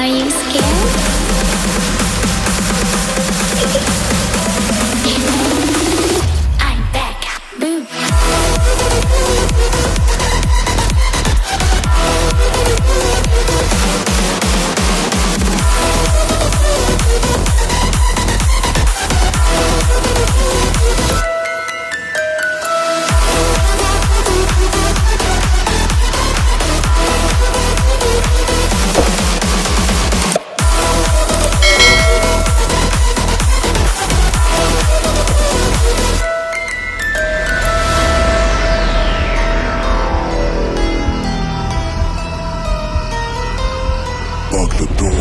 Are you scared? I'm back. Boom. Lock the door.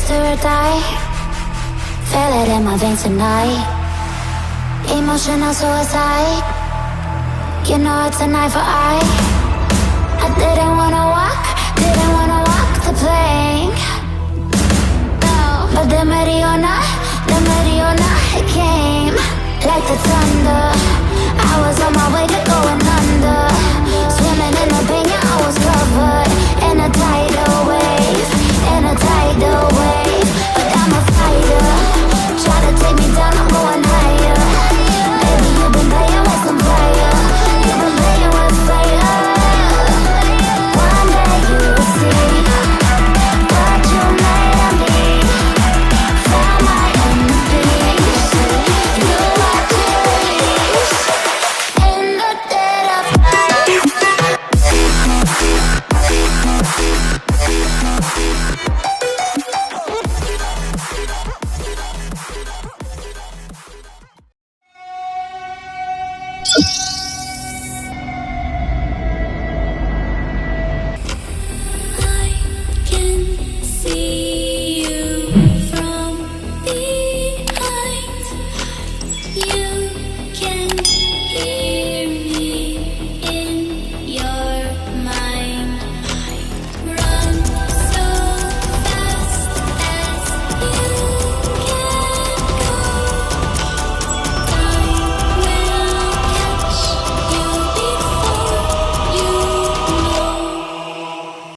Do or die, feel it in my veins tonight. Emotional suicide, you know it's an eye for eye. I didn't wanna walk the plank. No, but the Mariona, it came like the thunder. I was on my way to go